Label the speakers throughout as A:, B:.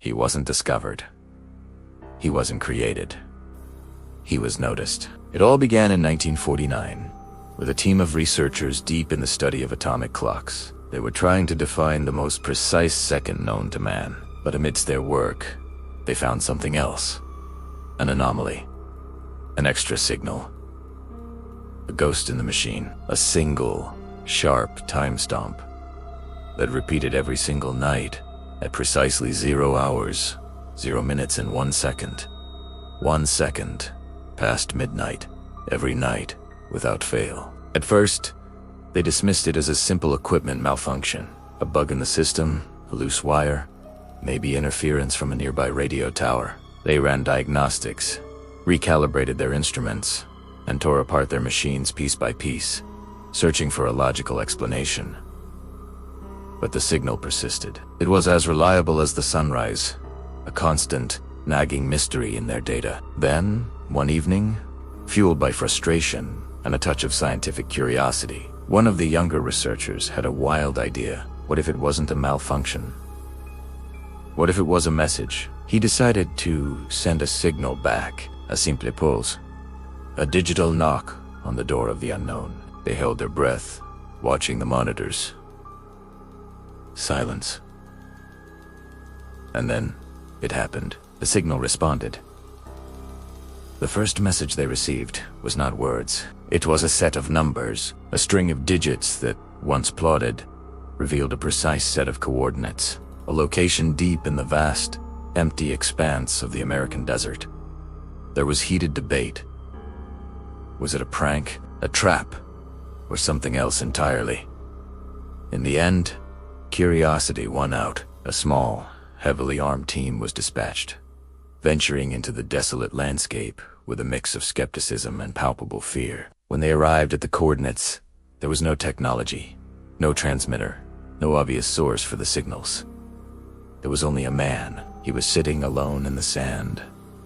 A: He wasn't discovered. He wasn't created. He was noticed. It all began in 1949, with a team of researchers deep in the study of atomic clocks. They were trying to define the most precise second known to man. But amidst their work, they found something else. An anomaly. An extra signal. A ghost in the machine. A single, sharp time stomp that repeated every single night at precisely 0 hours, 0 minutes and 1 second. 1 second past midnight, every night, without fail. At first, they dismissed it as a simple equipment malfunction. A bug in the system, a loose wire, maybe interference from a nearby radio tower. They ran diagnostics, recalibrated their instruments, and tore apart their machines piece by piece, searching for a logical explanation. But the signal persisted. It was as reliable as the sunrise, a constant, nagging mystery in their data. Then, one evening, fueled by frustration and a touch of scientific curiosity, one of the younger researchers had a wild idea. What if it wasn't a malfunction? What if it was a message? He decided to send a signal back, a simple pulse, a digital knock on the door of the unknown. They held their breath, watching the monitors. Silence. And then, it happened. The signal responded. The first message they received was not words. It was a set of numbers, a string of digits that, once plotted, revealed a precise set of coordinates, a location deep in the vast, empty expanse of the American desert. There was heated debate. Was it a prank, a trap, or something else entirely? In the end, curiosity won out. A small, heavily armed team was dispatched, venturing into the desolate landscape with a mix of skepticism and palpable fear. When they arrived at the coordinates, there was no technology, no transmitter, no obvious source for the signals. There was only a man. He was sitting alone in the sand,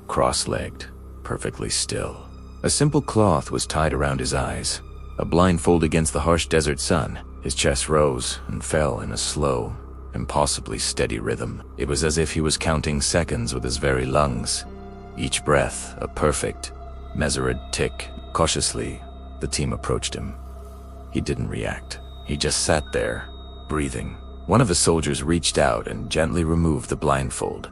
A: cross-legged, perfectly still. A simple cloth was tied around his eyes. A blindfold against the harsh desert sun, his chest rose and fell in a slow, impossibly steady rhythm. It was as if he was counting seconds with his very lungs, each breath a perfect, measured tick. Cautiously, the team approached him. He didn't react. He just sat there, breathing. One of the soldiers reached out and gently removed the blindfold.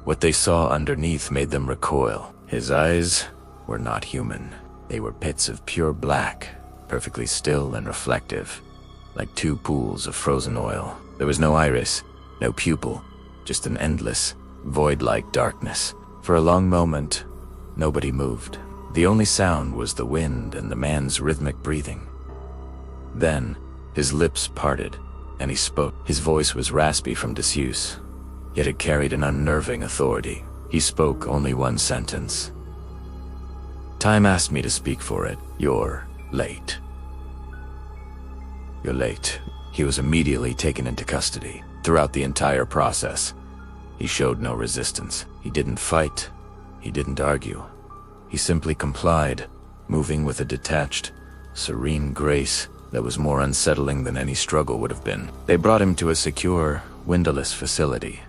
A: What they saw underneath made them recoil. His eyes were not human. They were pits of pure black, perfectly still and reflective, like two pools of frozen oil. There was no iris, no pupil, just an endless, void-like darkness. For a long moment, nobody moved. The only sound was the wind and the man's rhythmic breathing. Then, his lips parted, and he spoke. His voice was raspy from disuse, yet it carried an unnerving authority. He spoke only one sentence. "Time asked me to speak for it. You're late." "You're late." He was immediately taken into custody. Throughout the entire process, he showed no resistance. He didn't fight. He didn't argue. He simply complied, moving with a detached, serene grace that was more unsettling than any struggle would have been. They brought him to a secure, windowless facility,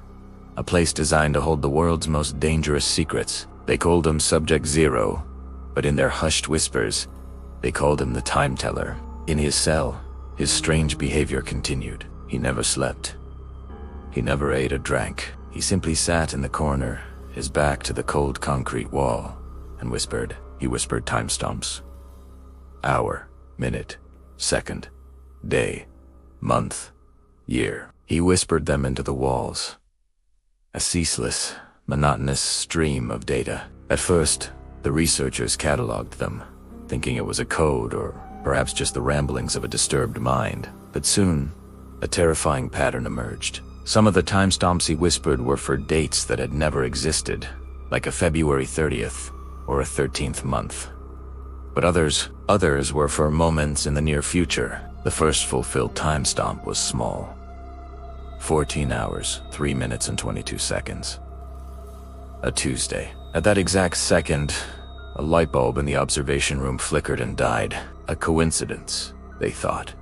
A: a place designed to hold the world's most dangerous secrets. They called him Subject Zero, but in their hushed whispers, they called him the timeteller. In his cell, his strange behavior continued. He never slept. He never ate or drank. He simply sat in the corner, his back to the cold concrete wall, and whispered. He whispered timestamps. Hour, minute, second, day, month, year. He whispered them into the walls. A ceaseless, monotonous stream of data. At first, the researchers cataloged them, thinking it was a code or perhaps just the ramblings of a disturbed mind. But soon, a terrifying pattern emerged. Some of the timestamps he whispered were for dates that had never existed, like a February 30th or a 13th month. But others were for moments in the near future. The first fulfilled timestamp was small. 14 hours, 3 minutes and 22 seconds. A Tuesday. At that exact second, a light bulb in the observation room flickered and died. A coincidence, they thought.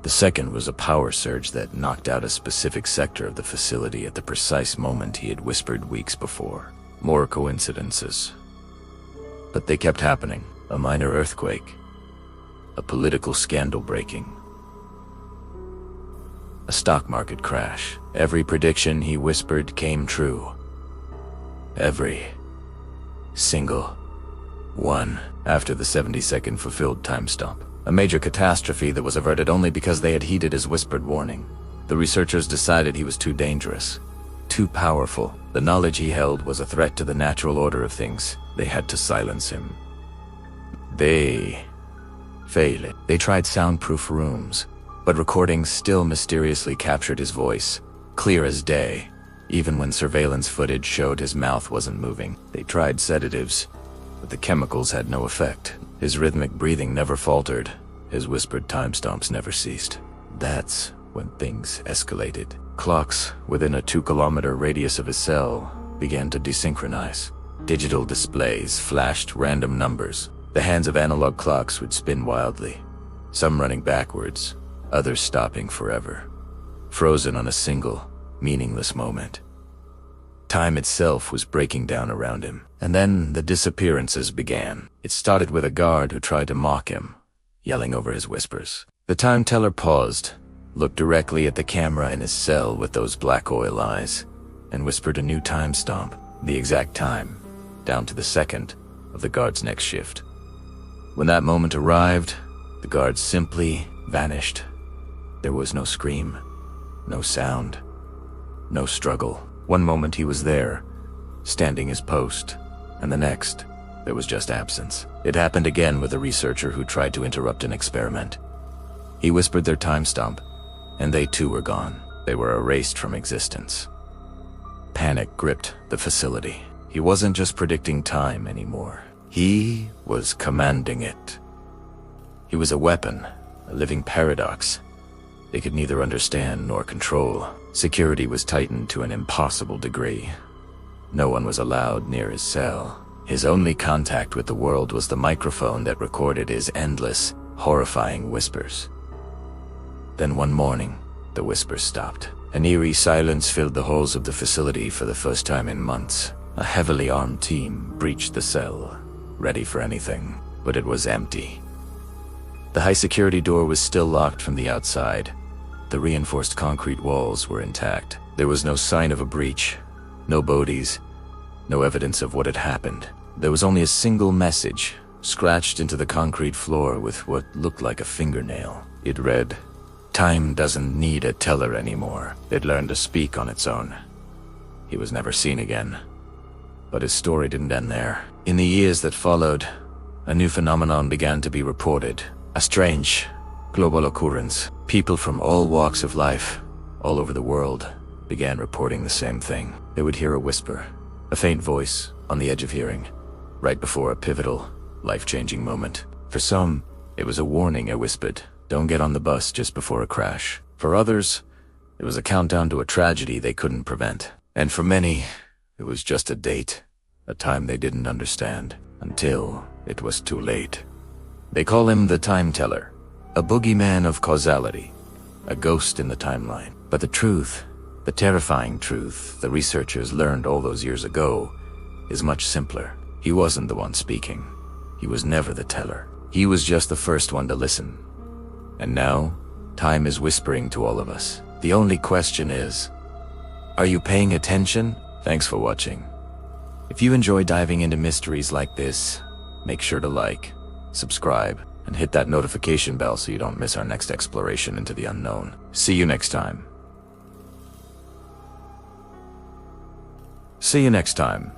A: The second was a power surge that knocked out a specific sector of the facility at the precise moment he had whispered weeks before. More coincidences. But they kept happening. A minor earthquake. A political scandal breaking. A stock market crash. Every prediction he whispered came true. Every single one. After the 70-second fulfilled time stamp. A major catastrophe that was averted only because they had heeded his whispered warning. The researchers decided he was too dangerous. Too powerful. The knowledge he held was a threat to the natural order of things. They had to silence him. They failed. They tried soundproof rooms, but recordings still mysteriously captured his voice, clear as day, even when surveillance footage showed his mouth wasn't moving. They tried sedatives, but the chemicals had no effect. His rhythmic breathing never faltered. His whispered timestamps never ceased. That's when things escalated. Clocks within a 2-kilometer radius of his cell began to desynchronize. Digital displays flashed random numbers. The hands of analog clocks would spin wildly, some running backwards, others stopping forever, frozen on a single, meaningless moment. Time itself was breaking down around him. And then the disappearances began. It started with a guard who tried to mock him, yelling over his whispers. The timeteller paused, looked directly at the camera in his cell with those black oil eyes, and whispered a new time stamp, the exact time, down to the second of the guard's next shift. When that moment arrived, the guard simply vanished. There was no scream, no sound, no struggle. One moment he was there, standing his post, and the next, there was just absence. It happened again with a researcher who tried to interrupt an experiment. He whispered their timestamp, and they too were gone. They were erased from existence. Panic gripped the facility. He wasn't just predicting time anymore. He was commanding it. He was a weapon, a living paradox. They could neither understand nor control. Security was tightened to an impossible degree. No one was allowed near his cell. His only contact with the world was the microphone that recorded his endless, horrifying whispers. Then one morning, the whispers stopped. An eerie silence filled the halls of the facility for the first time in months. A heavily armed team breached the cell, ready for anything, but it was empty. The high-security door was still locked from the outside. The reinforced concrete walls were intact. There was no sign of a breach, no bodies, no evidence of what had happened. There was only a single message, scratched into the concrete floor with what looked like a fingernail. It read, "Time doesn't need a teller anymore. It learned to speak on its own." He was never seen again. But his story didn't end there. In the years that followed, a new phenomenon began to be reported. A strange, global occurrence. People from all walks of life, all over the world, began reporting the same thing. They would hear a whisper, a faint voice on the edge of hearing, right before a pivotal, life-changing moment. For some, it was a warning. I whispered, "Don't get on the bus just before a crash." For others, it was a countdown to a tragedy they couldn't prevent. And for many, it was just a date, a time they didn't understand, until it was too late. They call him the timeteller, a boogeyman of causality, a ghost in the timeline. But the truth, the terrifying truth the researchers learned all those years ago, is much simpler. He wasn't the one speaking. He was never the teller. He was just the first one to listen. And now, time is whispering to all of us. The only question is, are you paying attention? Thanks for watching. If you enjoy diving into mysteries like this, make sure to like, subscribe, and hit that notification bell so you don't miss our next exploration into the unknown. See you next time. See you next time.